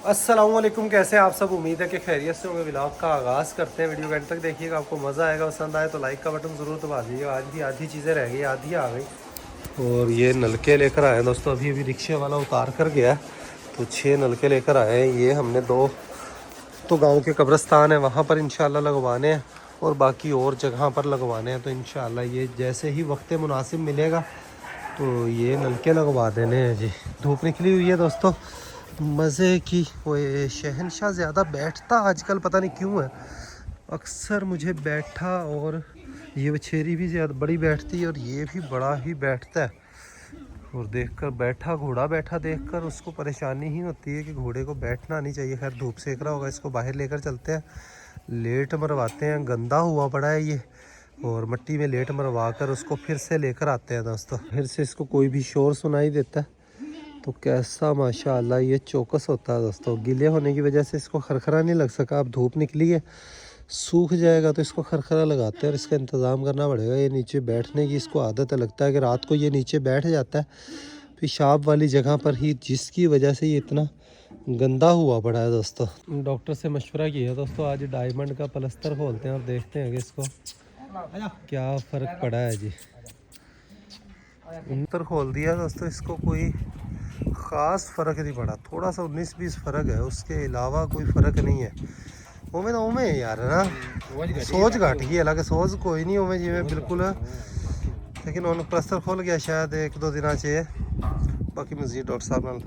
अस्सलामुअलैकुम, कैसे हैं आप सब। उम्मीद है कि खैरियत से होंगे। व्लॉग का आगाज़ करते हैं। वीडियो के एंड तक देखिएगा, आपको मज़ा आएगा। पसंद आए तो लाइक का बटन ज़रूर दबा दीजिएगा। आज भी आधी चीज़ें रह गई, आधी आ गई। और ये नलके लेकर आए हैं दोस्तों। अभी अभी रिक्शे वाला उतार कर गया, तो 6 नलके लेकर आए हैं। ये हमने 2 तो गाँव के कब्रिस्तान है वहाँ पर इंशाल्लाह लगवाने हैं, और बाकी और जगह पर लगवाने हैं। तो इंशाल्लाह ये जैसे ही वक्त मुनासिब मिलेगा तो ये नलके लगवा देने हैं जी। धूप निकली हुई है दोस्तों, मज़े की। वो ये शहनशाह ज़्यादा बैठता आजकल, पता नहीं क्यों है। अक्सर मुझे बैठा, और ये वछेरी भी ज़्यादा बड़ी बैठती है, और ये भी बड़ा ही बैठता है। और देखकर बैठा घोड़ा बैठा देखकर उसको परेशानी ही होती है कि घोड़े को बैठना नहीं चाहिए। खैर धूप सेक रहा होगा, इसको बाहर लेकर चलते हैं, लेट मरवाते हैं। गंदा हुआ पड़ा है ये, और मिट्टी में लेट मरवा कर उसको फिर से लेकर आते हैं दोस्तों। फिर से इसको कोई भी शोर सुनाई देता है तो कैसा माशाल्लाह ये चौकस होता है दोस्तों। गीले होने की वजह से इसको खरखरा नहीं लग सका। अब धूप निकली है, सूख जाएगा तो इसको खरखरा लगाते हैं, और इसका इंतज़ाम करना पड़ेगा। ये नीचे बैठने की इसको आदत है, लगता है कि रात को ये नीचे बैठ जाता है पेशाब वाली जगह पर ही, जिसकी वजह से ये इतना गंदा हुआ पड़ा है दोस्तों। डॉक्टर से मशवरा किया दोस्तों, आज डायमंड का प्लस्तर खोलते हैं और देखते हैं कि इसको क्या फ़र्क पड़ा है जी। प्लस्तर खोल दिया दोस्तों, इसको कोई ख़ास फ़र्क नहीं पड़ा। थोड़ा सा 19-20 फ़र्क है, उसके अलावा कोई फ़र्क नहीं है। उमें तो उमें यार ना सोच घट गई, हालांकि सोच कोई नहीं उमें जिमें बिल्कुल, लेकिन उन्होंने प्लस्तर खोल गया शायद 1-2 दिन चाहिए। बाकी मज़ीद डॉक्टर साहब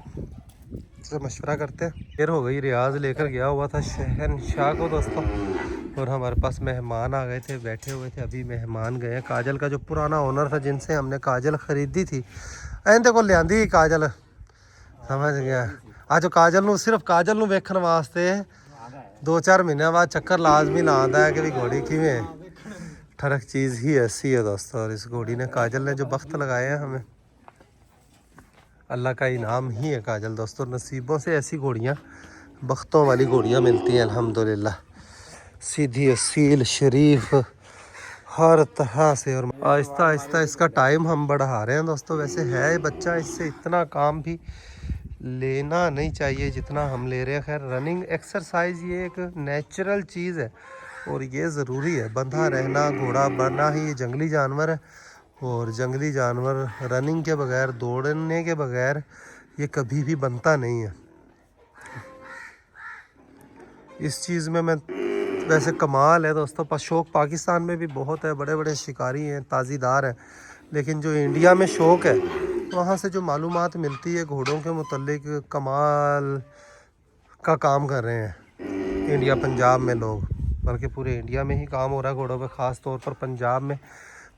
से मशवरा करते हैं। देर हो गई, रियाज लेकर गया हुआ था शहनशाह को दोस्तों, और हमारे पास मेहमान आ गए थे, बैठे हुए थे। अभी मेहमान गए। काजल का जो पुराना ओनर था, जिनसे हमने काजल ख़रीदी थी, एंदे को लियांदी काजल, समझ गया। आज काजल नू, सिर्फ काजल नू वेखण वास्ते 2-4 महीने बाद चक्कर लाजमी लाता है कि भी घोड़ी किवें। ठरक चीज़ ही ऐसी है दोस्तों, और इस घोड़ी ने, काजल ने जो वक्त लगाए हैं हमें, अल्लाह का इनाम ही है काजल दोस्तों। नसीबों से ऐसी घोड़ियाँ, बख्तों वाली घोड़ियाँ मिलती हैं अल्हम्दुलिल्लाह। सीधी असील शरीफ हर तरह से। और आहिस्ता आहिस्ता इसका टाइम हम बढ़ा रहे हैं दोस्तों। वैसे है बच्चा, इससे इतना काम भी लेना नहीं चाहिए जितना हम ले रहे हैं। खैर रनिंग एक्सरसाइज ये एक नेचुरल चीज़ है, और ये ज़रूरी है। बंधा रहना, घोड़ा बनना ही, ये जंगली जानवर है, और जंगली जानवर रनिंग के बगैर, दौड़ने के बगैर ये कभी भी बनता नहीं है। इस चीज़ में मैं वैसे कमाल है दोस्तों। शौक़ पाकिस्तान में भी बहुत है, बड़े बड़े शिकारी हैं, ताज़ीदार हैं, लेकिन जो इंडिया में शौक़ है, वहाँ से जो मालूमात मिलती है घोड़ों के मुतल्लिक, कमाल का काम कर रहे हैं इंडिया पंजाब में लोग। बल्कि पूरे इंडिया में ही काम हो रहा है घोड़ों पे, ख़ास तौर पर पंजाब में।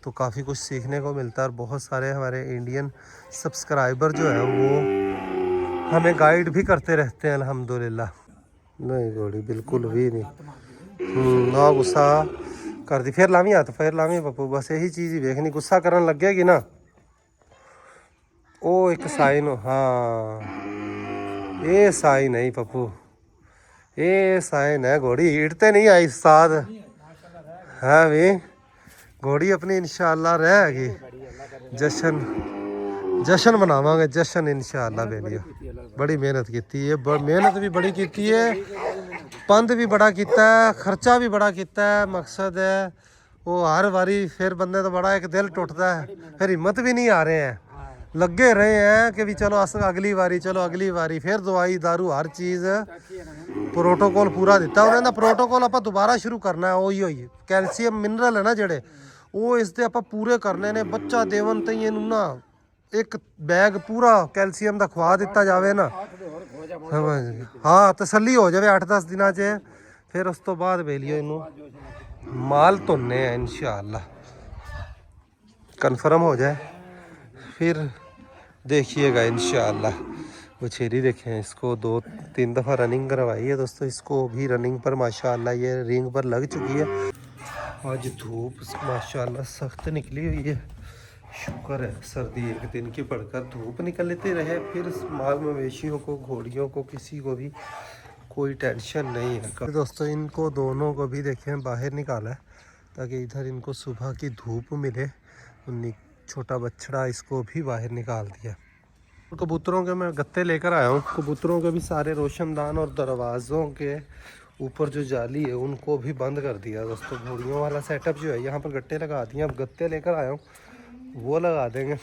तो काफ़ी कुछ सीखने को मिलता है, और बहुत सारे हमारे इंडियन सब्सक्राइबर जो है वो हमें गाइड भी करते रहते हैं अल्हम्दुलिल्लाह। नहीं घोड़ी बिल्कुल भी नहीं, ना गुस्सा कर दी। फिर लावी हाथ, फिर लावी पप्पू, बस यही चीज़ ही देखनी। गुस्सा करन लगेगी ना, ओ एक साइन, हाँ ये साइन है पप्पू, ये साइन है। घोड़ी हिड़ते नहीं आई साथ है भी, घोड़ी अपनी इंशाल्लाह रहेगी। जश्न मनावांगे, जश्न इंशाल्लाह। बेलिया बड़ी मेहनत की है, मेहनत भी बड़ी की है, पंद भी बड़ा किया है, खर्चा भी बड़ा किया है। मकसद है वो हर बारी फिर बंदे तो बड़ा एक दिल टुटता है, फिर हिम्मत भी नहीं आ रहे हैं, लगे रहे हैं कि भी चलो अगली बारी, चलो अगली बारी। फिर दवाई दारू हर चीज़ प्रोटोकॉल पूरा दिता उन्होंने। प्रोटोकॉल आप दोबारा शुरू करना है, ਉਹੀ ਹੋਈ कैल्शियम मिनरल है ना ਜਿਹੜੇ ਉਹ ਇਸ ਦੇ ਆਪਾਂ ਪੂਰੇ ਕਰਨੇ ਨੇ। ਬੱਚਾ ਦੇਵਨ ਤੇ ਇਹਨੂੰ ਨਾ ਇੱਕ ਬੈਗ ਪੂਰਾ ਕੈਲਸ਼ੀਅਮ ਦਾ ਖਵਾ ਦਿੱਤਾ ਜਾਵੇ ਨਾ, ਸਮਝ ਹਾਂ, ਤਸੱਲੀ ਹੋ ਜਾਵੇ 8-10 ਦਿਨਾਂ 'ਚ। ਫਿਰ ਉਸ ਤੋਂ ਬਾਅਦ ਵੇਲੀਓ ਇਹਨੂੰ माल धोने हैं इंशाल्लाह, कन्फर्म हो जाए फिर देखिएगा इंशाल्लाह। वछेरी देखें, इसको 2-3 दफ़ा रनिंग करवाई है दोस्तों। इसको भी रनिंग पर माशाल्लाह ये रिंग पर लग चुकी है। आज धूप माशाल्लाह सख्त निकली हुई है, शुक्र है। सर्दी एक दिन की पड़कर धूप निकल लेते रहे, फिर माल मवेशियों को, घोड़ियों को, किसी को भी कोई टेंशन नहीं है दोस्तों। इनको दोनों को भी देखें बाहर निकाला है, ताकि इधर इनको सुबह की धूप मिले। छोटा बछड़ा इसको भी बाहर निकाल दिया। कबूतरों के मैं गत्ते लेकर आया हूँ। कबूतरों के भी सारे रोशनदान और दरवाज़ों के ऊपर जो जाली है उनको भी बंद कर दिया दोस्तों। घोड़ियों वाला सेटअप जो है यहाँ पर गट्टे लगा दिए। अब गत्ते लेकर आया हूँ, वो लगा देंगे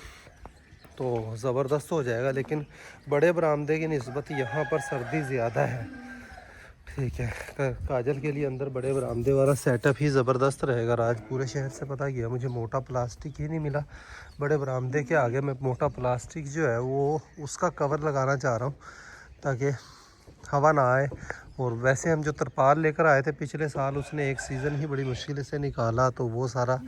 तो ज़बरदस्त हो जाएगा। लेकिन बड़े बरामदे की निस्बत यहाँ पर सर्दी ज़्यादा है, ठीक है। काजल के लिए अंदर बड़े बरामदे वाला सेटअप ही ज़बरदस्त रहेगा। आज पूरे शहर से पता किया, मुझे मोटा प्लास्टिक ही नहीं मिला। बड़े बरामदे के आगे मैं मोटा प्लास्टिक जो है वो उसका कवर लगाना चाह रहा हूँ ताकि हवा ना आए। और वैसे हम जो तरपाल लेकर आए थे पिछले साल, उसने एक सीज़न ही बड़ी मुश्किल से निकाला, तो वो सारा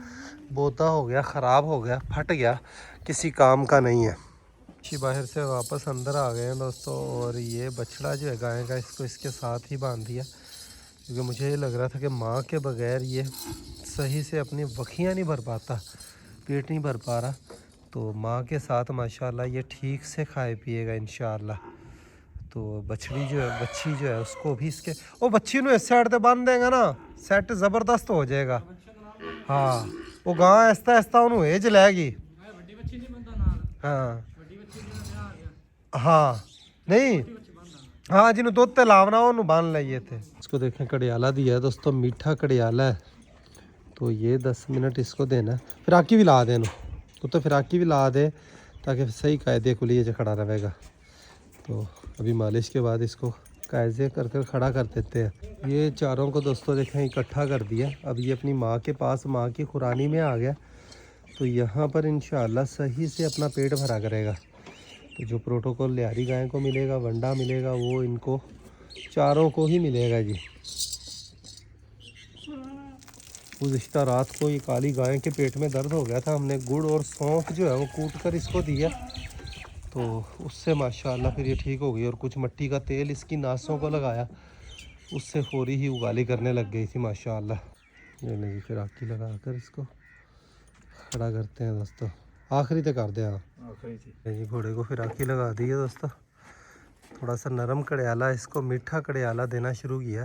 बोता हो गया, ख़राब हो गया, फट गया, किसी काम का नहीं है। बाहर से वापस अंदर आ गए हैं दोस्तों। और ये बछड़ा जो है गाय का, इसको इसके साथ ही बांध दिया क्योंकि मुझे ये लग रहा था कि माँ के बगैर ये सही से अपनी वखियाँ नहीं भर पाता, पेट नहीं भर पा रहा। तो माँ के साथ माशाल्लाह ये ठीक से खाए पिएगा इंशाल्लाह। तो बछड़ी जो है, बच्ची जो है, उसको भी इसके ओ बच्ची ने इस साइड से बांध देगा ना, सेट ज़बरदस्त हो जाएगा। हाँ वो गां ऐसा ऐसा उन्होंने एज लैगी। हाँ हाँ नहीं हाँ जिन्होंने दुध ते लावना उन्होंने बांध लिए थे। इसको देखें कड़ियाला दिया है दोस्तों, मीठा कड़ियाला है। तो ये 10 मिनट इसको देना है। फिराकी भी ला देना तो फिराकी भी ला दे ताकि सही कायदे को लिए खड़ा रहेगा। तो अभी मालिश के बाद इसको कायदे कर कर खड़ा कर देते हैं। ये चारों को दोस्तों देखें इकट्ठा कर दिया। अब ये अपनी माँ के पास, माँ की खुरानी में आ गया। तो यहाँ पर इंशाल्लाह सही से अपना पेट भरा करेगा। तो जो प्रोटोकॉल लिहारी गाय को मिलेगा, वंडा मिलेगा, वो इनको चारों को ही मिलेगा जी। गुज़िश्ता रात को ये काली गाय के पेट में दर्द हो गया था, हमने गुड़ और सौंफ जो है वो कूट कर इसको दिया, तो उससे माशाल्लाह फिर ये ठीक हो गई। और कुछ मट्टी का तेल इसकी नासों को लगाया, उससे फौरी ही उगाली करने लग गई थी माशाल्लाह। ये नहीं फिर आकी लगा कर इसको खड़ा करते हैं दोस्तों। आखिरी तक कर दे। हाँ जी घोड़े को फिर आकी लगा दी है दोस्तों। थोड़ा सा नरम कड़ियाला, इसको मीठा कड़ियाला देना शुरू किया,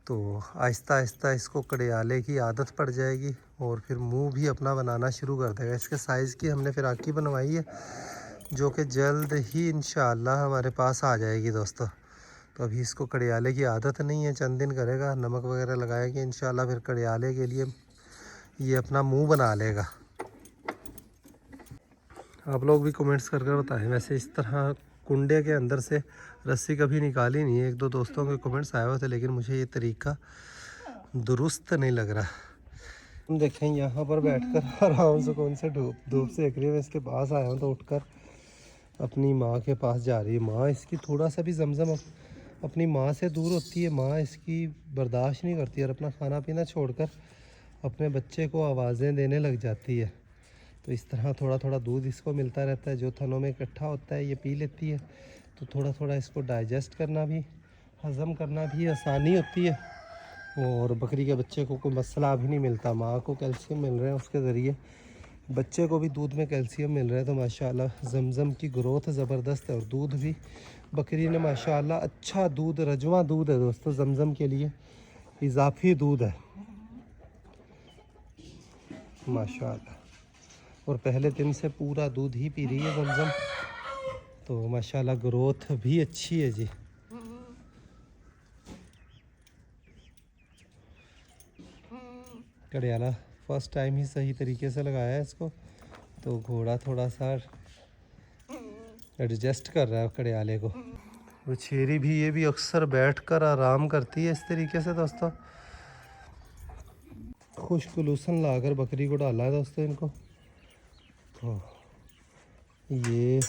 तो आहिस्ता आहिस्ता इसको कड़ियाले की आदत पड़ जाएगी और फिर मुंह भी अपना बनाना शुरू कर देगा। इसके साइज़ की हमने फिर आकी बनवाई है जो कि जल्द ही इंशाअल्लाह हमारे पास आ जाएगी दोस्तों। तो अभी इसको कड़ियाले की आदत नहीं है, चंद दिन करेगा, नमक वगैरह लगाएंगे इंशाअल्लाह, फिर कड़ियाले के लिए ये अपना मुंह बना लेगा। आप लोग भी कमेंट्स कर कर बताएं। वैसे इस तरह कुंडे के अंदर से रस्सी कभी निकाली नहीं है। एक दो दोस्तों के कमेंट्स आए हुए थे, लेकिन मुझे ये तरीका दुरुस्त नहीं लग रहा। हम देखें यहाँ पर बैठकर आराम से कौन से धूप से एक रही है। मैं इसके पास आया हूँ तो उठकर अपनी माँ के पास जा रही है। माँ इसकी थोड़ा सा भी जमजम अपनी माँ से दूर होती है, माँ इसकी बर्दाश्त नहीं करती और अपना खाना पीना छोड़कर अपने बच्चे को आवाज़ें देने लग जाती है। तो इस तरह थोड़ा थोड़ा दूध इसको मिलता रहता है, जो थनों में इकट्ठा होता है ये पी लेती है। तो थोड़ा थोड़ा इसको डाइजेस्ट करना भी, हज़म करना भी आसानी होती है। और बकरी के बच्चे को कोई मसला भी नहीं मिलता, माँ को कैल्शियम मिल रहा है, उसके ज़रिए बच्चे को भी दूध में कैल्शियम मिल रहा है। तो माशाल्लाह जमज़म की ग्रोथ ज़बरदस्त है। और दूध भी बकरी ने माशाल्लाह अच्छा दूध, रजवा दूध है दोस्तों, जमज़म के लिए इजाफी दूध है माशाल्लाह। और पहले दिन से पूरा दूध ही पी रही है जमज़म, तो माशाल्लाह ग्रोथ भी अच्छी है जी। कड़ियाला फर्स्ट टाइम ही सही तरीके से लगाया है इसको, तो घोड़ा थोड़ा सा एडजस्ट कर रहा है कड़ियाले को। वो छेरी भी, ये भी अक्सर बैठकर आराम करती है इस तरीके से दोस्तों। खुश्क लूसन लाकर बकरी को डाला है दोस्तों इनको। तो ये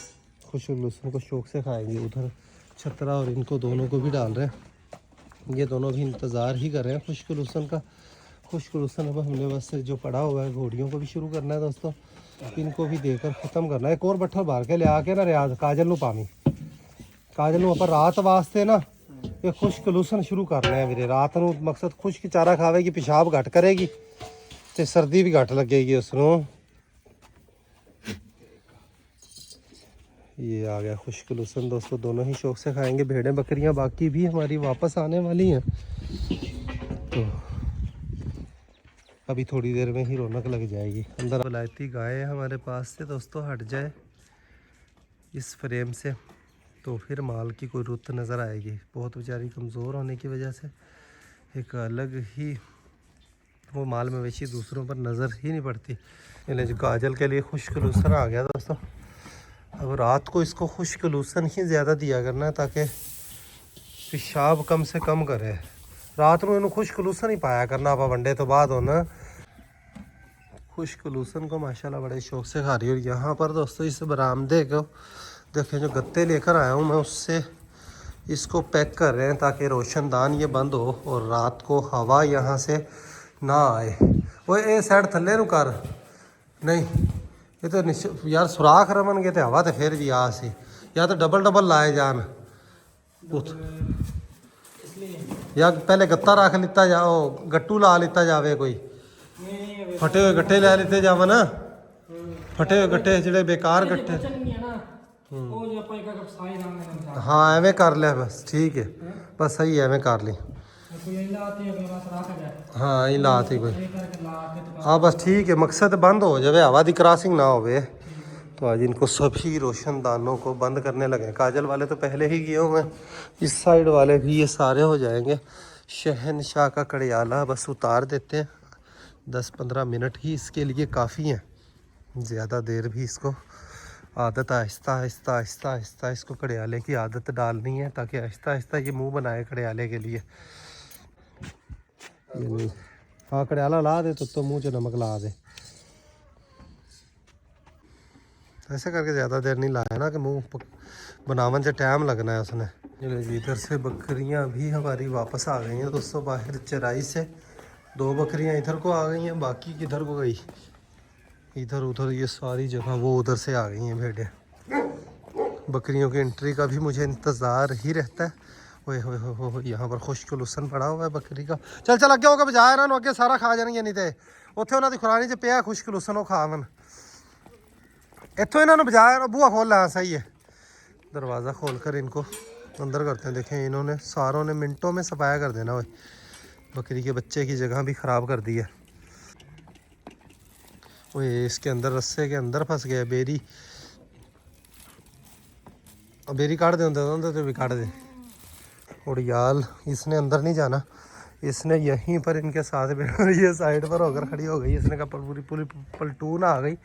खुश्क लूसन को शौक से खाएंगे। उधर छतरा और इनको दोनों को भी डाल रहे हैं। ये दोनों भी इंतज़ार ही कर रहे हैं खुश्क लूसन का। खुश्क लूसन अब हमने बस जो पड़ा हुआ है घोड़ियों को भी शुरू करना है दोस्तों, इनको भी देकर ख़त्म करना है। एक और बट्ठल बार के ले आके ना रियाज काजल नू पावी, काजल नू रात वास्ते ना ये खुश्क लूसन शुरू करना है मेरे। रात नू मकसद खुश्क चारा खावेगी, पेशाब घट करेगी तो सर्दी भी घट लगेगी उसनों। ये आ गया खुश्क लूसन दोस्तों, दोनों ही शौक से खाएंगे। भेड़ें बकरियां बाकी भी हमारी वापस आने वाली हैं, तो अभी थोड़ी देर में ही रौनक लग जाएगी। अंदर वलायती गाय है हमारे पास से दोस्तों, हट जाए इस फ्रेम से, तो फिर माल की कोई रुत नज़र आएगी। बहुत बेचारी कमज़ोर होने की वजह से एक अलग ही वो माल मवेशी दूसरों पर नज़र ही नहीं पड़ती। यानी जो काजल के लिए खुश्क लूसन आ गया दोस्तों। अब रात को इसको खुश्क लूसन ही ज़्यादा दिया करना है ताकि पेशाब कम से कम करे। रात को इन्हों खुश्क लूसन ही पाया करना, आप वनडे तो बाद होना खुश्क लूसन को माशाल्लाह बड़े शौक से खा रही है। और यहाँ पर दोस्तों इस बरामदे को देखें, जो गत्ते लेकर आया हूँ मैं उससे इसको पैक कर रहे हैं ताकि रोशनदान ये बंद हो और रात को हवा यहाँ से ना आए। वो ये साइड थल्ले नु कर नहीं, ये तो यार सुराख रमन गए तो हवा तो फिर भी आ सी, या तो डबल डबल लाए जान या पहले गत्ता रख लिता जाओ, गट्टू ला लिता जावे, कोई फटे हुए गट्टे लै लिते जावन ना, फटे हुए गट्टे ਜਿਹੜੇ बेकार गट्टे। हाँ एवं कर लिया बस, ठीक है बस सही है, एवं कर ली। हाँ यही लाती कोई, हाँ बस ठीक है, मकसद बंद हो जाए, हवा की क्रॉसिंग ना हो। तो आज इनको सभी रोशनदानों को बंद करने लगे। काजल वाले तो पहले ही किए हुए हैं, इस साइड वाले भी ये सारे हो जाएंगे। शहनशाह का कड़ियाला बस उतार देते हैं, 10-15 मिनट ही इसके लिए काफ़ी हैं, ज़्यादा देर भी इसको आदत आहिस्ता आहिस्ता आहिस्ता आहिस्ता इसको कड़ियाले की आदत डालनी है ताकि आहिस्ता आहिस्ता ये मुंह बनाए कड़ियाले के लिए। हाँ कड़ियाला ला दे तो मुंह च नमक ला दे, ऐसे करके ज़्यादा देर नहीं लाया ना कि मुंह बनावन से टाइम लगना है उसने। इधर से बकरियां भी हमारी वापस आ गई हैं दोस्तों, बाहर चराई से 2 बकरियां इधर को आ गई हैं, बाकी किधर को गई, इधर उधर ये सारी जगह वो उधर से आ गई हैं भेड़ें। बकरियों की एंट्री का भी मुझे इंतज़ार ही रहता है। ओए होए हो यहाँ पर खुश्क लुसन पड़ा हुआ है बकरी का। चल चल अगे होकर बजाया ना, अगे सारा खा जाएंगे, नहीं तो उत्थे उन्होंने खुरानी च पिया खुश्क लुसन वो खावन। इतों इन्होंने बजाया, बूहा खोल ला, सही है, दरवाज़ा खोल कर इनको अंदर करते हैं। देखें इन्होंने सारों ने मिनटों में सफाया कर देना। वो बकरी के बच्चे की जगह भी ख़राब कर दी है। वो इसके अंदर रस्से के अंदर फंस गया बेरी, बेरी काट दे अंदर तो भी काट दे। और याल इसने अंदर नहीं जाना, इसने यहीं पर इनके साथ ये साइड पर होकर खड़ी हो गई। इसने कहा पूरी पूरी पलटून आ गई,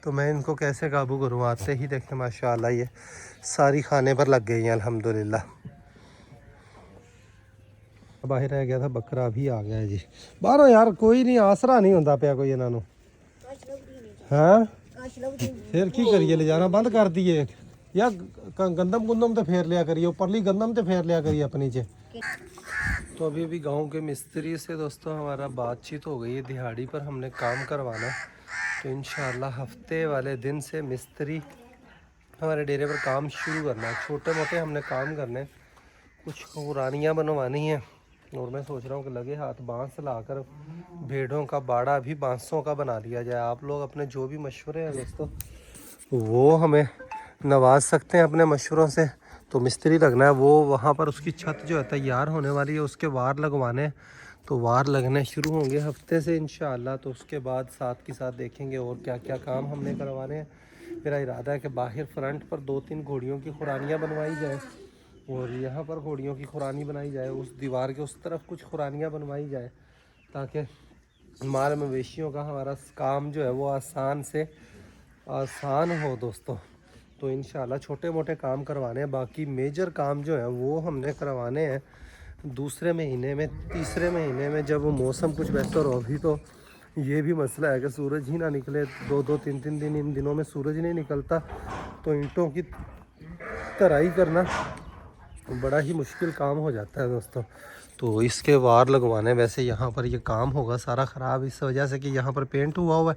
तो मैं इनको कैसे काबू करूँ। आते ही देखें माशाल्लाह ये सारी खाने पर लग गई हैं अल्हम्दुलिल्लाह। बाहर रह गया था बकरा भी आ गया है जी बाहरों। यार कोई नहीं आसरा नहीं होता पाया कोई इन्हों। हाँ फिर की करिए, ले जाना बंद कर दिए या गंदम गुंदम तो फेर लिया करिए, ऊपरली गंदम तो फेर लिया करिए अपनी चे। तो अभी भी गांव के मिस्त्री से दोस्तों हमारा बातचीत हो गई है, दिहाड़ी पर हमने काम करवाना। तो इंशाल्लाह हफ्ते वाले दिन से मिस्त्री हमारे डेरे पर काम शुरू करना है। छोटे मोटे हमने काम करने, कुछ खुरानियाँ बनवानी हैं। और मैं सोच रहा हूँ कि लगे हाथ बांस लाकर भेड़ों का बाड़ा भी बांसों का बना लिया जाए। आप लोग अपने जो भी मशवरे हैं दोस्तों वो हमें नवाज सकते हैं अपने मशवरों से। तो मिस्त्री लगना है, वो वहाँ पर उसकी छत जो है तैयार होने वाली है, उसके वार लगवाने। तो वार लगने शुरू होंगे हफ्ते से इंशाअल्लाह। तो उसके बाद साथ के साथ देखेंगे और क्या क्या काम हमने करवाने हैं। मेरा इरादा है कि बाहर फ्रंट पर 2-3 घोड़ियों की खुरानियाँ बनवाई जाए और यहाँ पर घोड़ियों की खुरानी बनाई जाए। उस दीवार के उस तरफ कुछ खुरानियाँ बनवाई जाए ताकि माल मवेशियों का हमारा काम जो है वो आसान से आसान हो दोस्तों। तो इंशाल्लाह छोटे मोटे काम करवाने हैं, बाकी मेजर काम जो है वो हमने करवाने हैं दूसरे महीने में, तीसरे महीने में, जब मौसम कुछ बेहतर हो। अभी तो ये भी मसला है कि सूरज ही ना निकले, 2-3 दिन इन दिनों में सूरज नहीं निकलता, तो ईंटों की तराई करना बड़ा ही मुश्किल काम हो जाता है दोस्तों। तो इसके वार लगवाने, वैसे यहाँ पर ये काम होगा सारा ख़राब इस वजह से कि यहाँ पर पेंट हुआ है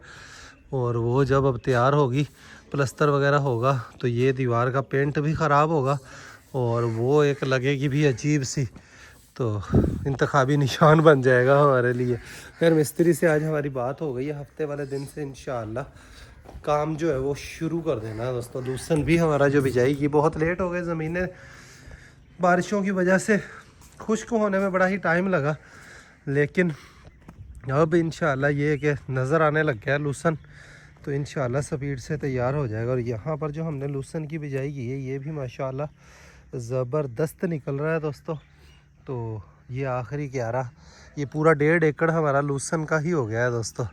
और वो जब अब तैयार होगी प्लस्तर वगैरह होगा तो ये दीवार का पेंट भी ख़राब होगा और वो एक लगेगी भी अजीब सी, तो इंतखाबी निशान बन जाएगा हमारे लिए। फिर मिस्त्री से आज हमारी बात हो गई है, हफ्ते वाले दिन से इंशाअल्लाह काम जो है वो शुरू कर देना दोस्तों। लूसन भी हमारा जो बिजाई बहुत लेट हो गए, ज़मीनें बारिशों की वजह से खुश्क होने में बड़ा ही टाइम लगा, लेकिन अब इंशाअल्लाह ये कि नज़र आने लग गया लूसन। तो इंशाल्लाह स्पीड से तैयार हो जाएगा। और यहाँ पर जो हमने लूसन की बिजाई की है ये भी माशाल्लाह ज़बरदस्त निकल रहा है दोस्तों। तो ये आखिरी क्यारा, ये पूरा 1.5 एकड़ हमारा लूसन का ही हो गया है दोस्तों।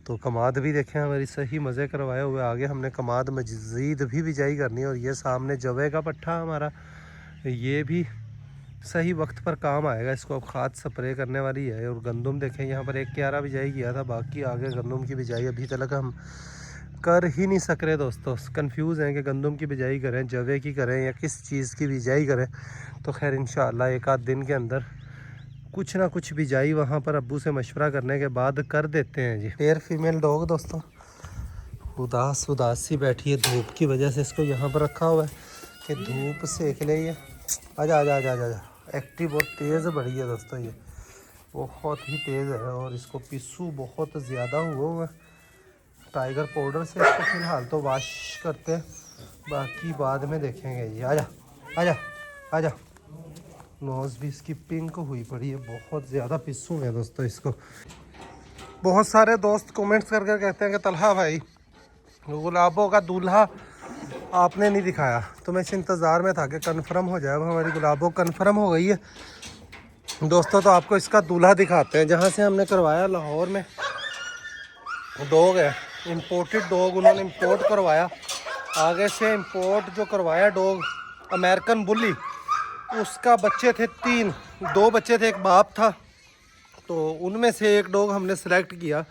तो कमाद भी देखें हमारी सही मज़े करवाए हुए। आगे हमने कमाद मजीद भी बिजाई करनी है। और ये सामने जवे का पट्ठा हमारा, ये भी सही वक्त पर काम आएगा। इसको अब खाद स्प्रे करने वाली है। और गंदम देखें यहाँ पर 1 क्यारा बिजाई किया था, बाकी आगे गंदम की बिजाई अभी तक हम कर ही नहीं सक रहे दोस्तों। कंफ्यूज हैं कि गंदम की बिजाई करें, जवे की करें, या किस चीज़ की बिजाई करें। तो खैर इंशाल्लाह एक आध दिन के अंदर कुछ ना कुछ बिजाई वहाँ पर अब्बू से मशवरा करने के बाद कर देते हैं जी। पेयर फीमेल डॉग दोस्तों उदास उदास सी बैठी है, धूप की वजह से इसको यहाँ पर रखा हुआ है कि धूप सेक ले। ये आजा आजा आजा आजा आजा। एक्टिव बहुत तेज़ बढ़ी है दोस्तों, ये बहुत ही तेज़ है। और इसको पिस्सू बहुत ज़्यादा हुआ है। टाइगर पाउडर से इसको फ़िलहाल तो वॉश करते हैं, बाकी बाद में देखेंगे। ये आजा आजा आजा। नोज़ भी इसकी पिंक हुई पड़ी है, बहुत ज़्यादा पिस्सू है दोस्तों इसको। बहुत सारे दोस्त कमेंट्स कर कर कहते हैं कि तलहा भाई गुलाबों का दूल्हा आपने नहीं दिखाया। तो मैं इस इंतज़ार में था कि कंफर्म हो जाए। अब हमारी गुलाबों कंफर्म हो गई है दोस्तों। तो आपको इसका दूल्हा दिखाते हैं। जहाँ से हमने करवाया लाहौर में डॉग है, इम्पोर्टेड डॉग उन्होंने इम्पोर्ट करवाया। आगे से इम्पोर्ट जो करवाया डॉग अमेरिकन बुली, उसका बच्चे थे 3, 2 बच्चे थे, एक बाप था। तो उनमें से एक डॉग हमने सेलेक्ट किया।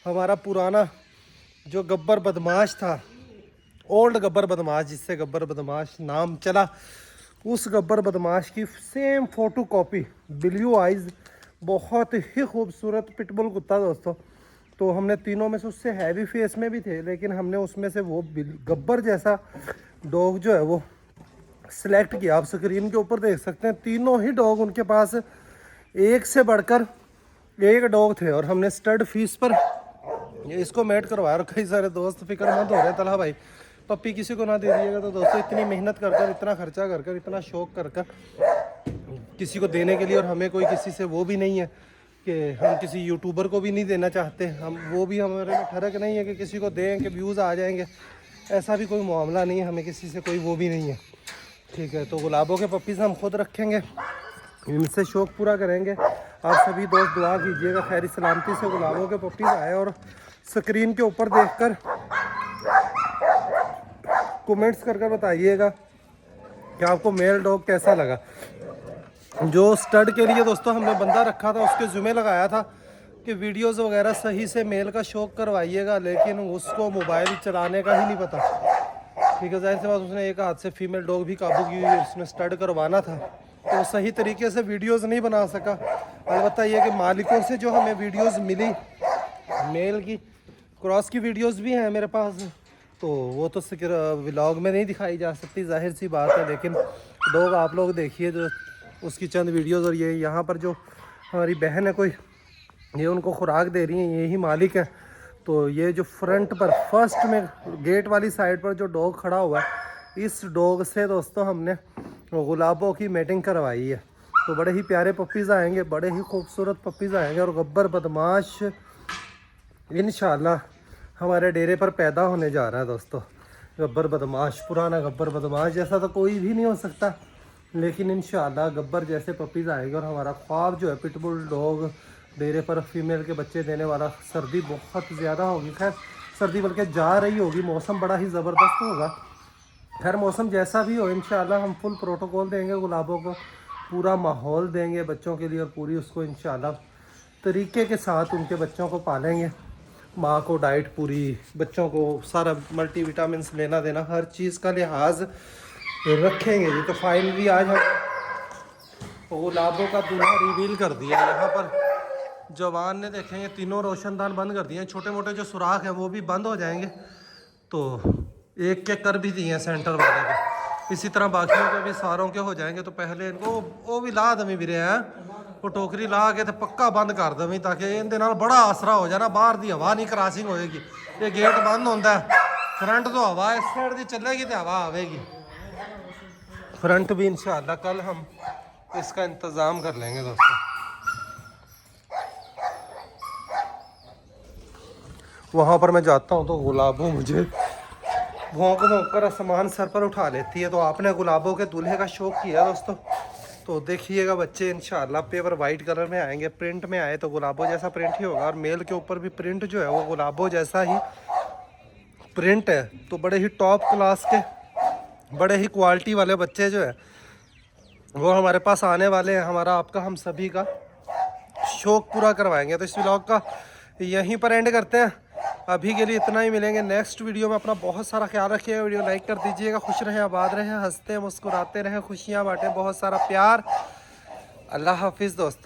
हमारा पुराना जो गब्बर बदमाश था, ओल्ड गब्बर बदमाश, जिससे गब्बर बदमाश नाम चला, उस गब्बर बदमाश की same photo copy, blue eyes, बहुत ही खूबसूरत पिटबुल कुत्ता दोस्तों। तो हमने तीनों में से उससे हैवी फेस में भी थे, लेकिन हमने उसमें से वो गब्बर जैसा डॉग जो है वो सिलेक्ट किया। आप स्क्रीन के ऊपर देख सकते हैं तीनों ही डॉग उनके पास एक से बढ़कर एक डॉग थे। और हमने स्टड फीस पर इसको मेट करवाया। और कई सारे दोस्त फिक्रमंद हो रहे हैं, तलहा भाई पप्पी किसी को ना दे दीजिएगा। तो दोस्तों इतनी मेहनत कर कर, इतना खर्चा कर कर, इतना शौक कर कर किसी को देने के लिए, और हमें कोई किसी से वो भी नहीं है कि हम किसी यूट्यूबर को भी नहीं देना चाहते। हम वो भी हमारे में फर्क नहीं है कि किसी को दें कि व्यूज़ आ जाएंगे, ऐसा भी कोई मामला नहीं है। हमें किसी से कोई वो भी नहीं है, ठीक है। तो गुलाबों के पप्पीज़ हम खुद रखेंगे, इनसे शौक़ पूरा करेंगे। आप सभी दोस्त दुआ कीजिएगा खैर सलामती से गुलाबों के पप्पीज़ आए। और स्क्रीन के ऊपर देखकर कमेंट्स कर कर बताइएगा कि आपको मेल डॉग कैसा लगा। जो स्टड के लिए दोस्तों हमने बंदा रखा था, उसके ज़िम्मे लगाया था कि वीडियोस वगैरह सही से मेल का शौक़ करवाइएगा, लेकिन उसको मोबाइल चलाने का ही नहीं पता, ठीक है। जाहिर सी बात, उसने एक हाथ से फीमेल डॉग भी काबू की हुई, उसमें स्टड करवाना था, तो सही तरीके से वीडियोस नहीं बना सका। अलबत्ता ये कि मालिकों से जो हमें वीडियोस मिली मेल की, क्रॉस की वीडियोस भी हैं मेरे पास, तो वो तो व्लॉग में नहीं दिखाई जा सकती, जाहिर सी बात है। लेकिन डॉग आप लोग देखिए जो उसकी चंद वीडियोस। और ये यहाँ पर जो हमारी बहन है कोई, ये उनको खुराक दे रही हैं, यही मालिक है। तो ये जो फ्रंट पर फर्स्ट में गेट वाली साइड पर जो डॉग खड़ा हुआ है, इस डॉग से दोस्तों हमने गुलाबों की मेटिंग करवाई है। तो बड़े ही प्यारे पप्पीज़ आएंगे, बड़े ही खूबसूरत पप्पीज़ आएंगे। और गब्बर बदमाश इंशाल्लाह हमारे डेरे पर पैदा होने जा रहा है दोस्तों। गब्बर बदमाश, पुराना गब्बर बदमाश जैसा तो कोई भी नहीं हो सकता, लेकिन इंशाल्लाह गब्बर जैसे पप्पीज़ आएंगे। और हमारा ख्वाब जो है पिटबुल डॉग डेरे पर फीमेल के बच्चे देने वाला। सर्दी बहुत ज़्यादा होगी, खैर सर्दी बल्कि जा रही होगी, मौसम बड़ा ही ज़बरदस्त होगा। खैर मौसम जैसा भी हो इंशाल्लाह हम फुल प्रोटोकॉल देंगे, गुलाबों को पूरा माहौल देंगे बच्चों के लिए, और पूरी उसको इंशाल्लाह तरीके के साथ उनके बच्चों को पालेंगे। माँ को डाइट पूरी, बच्चों को सारा मल्टीविटामिन लेना देना, हर चीज़ का लिहाज रखेंगे जी। तो फाइनली आज हम गुलाबों का दूल्हा रिवील कर दिया। यहाँ पर जवान ने देखेंगे तीनों रोशनदान बंद कर दिए हैं, छोटे मोटे जो सुराख हैं वो भी बंद हो जाएंगे। तो एक के कर भी दिए हैं सेंटर वाले के, इसी तरह बाकियों के भी सारों के हो जाएंगे। तो पहले इनको वो भी ला दमी भी रहे हैं, वो टोकरी ला के तो पक्का बंद कर दमी, ताकि इनके नाल बड़ा आसरा हो जाना, बाहर दी हवा नहीं क्रॉसिंग होएगी। ये गेट बंद होता है, फ्रंट तो हवा इस साइड की चलेगी तो हवा आवेगी। फ्रंट भी इंशाल्लाह कल हम इसका इंतज़ाम कर लेंगे दोस्तों। वहाँ पर मैं जाता हूँ तो गुलाबों मुझे भौंक भौंक कर आसमान सर पर उठा लेती है। तो आपने गुलाबों के दूल्हे का शौक किया दोस्तों तो देखिएगा बच्चे इंशाल्लाह पेपर वाइट कलर में आएंगे। प्रिंट में आए तो गुलाबों जैसा प्रिंट ही होगा, और मेल के ऊपर भी प्रिंट जो है वो गुलाबों जैसा ही प्रिंट है। तो बड़े ही टॉप क्लास के, बड़े ही क्वालिटी वाले बच्चे जो है वो हमारे पास आने वाले हैं। हमारा आपका हम सभी का शौक पूरा करवाएंगे। तो इस व्लॉग का यहीं पर एंड करते हैं, अभी के लिए इतना ही। मिलेंगे नेक्स्ट वीडियो में। अपना बहुत सारा ख्याल रखिएगा, वीडियो लाइक कर दीजिएगा। खुश रहें, आबाद रहें, हंसते मुस्कुराते रहें, खुशियाँ बांटें, बहुत सारा प्यार। अल्लाह हाफिज़ दोस्तों।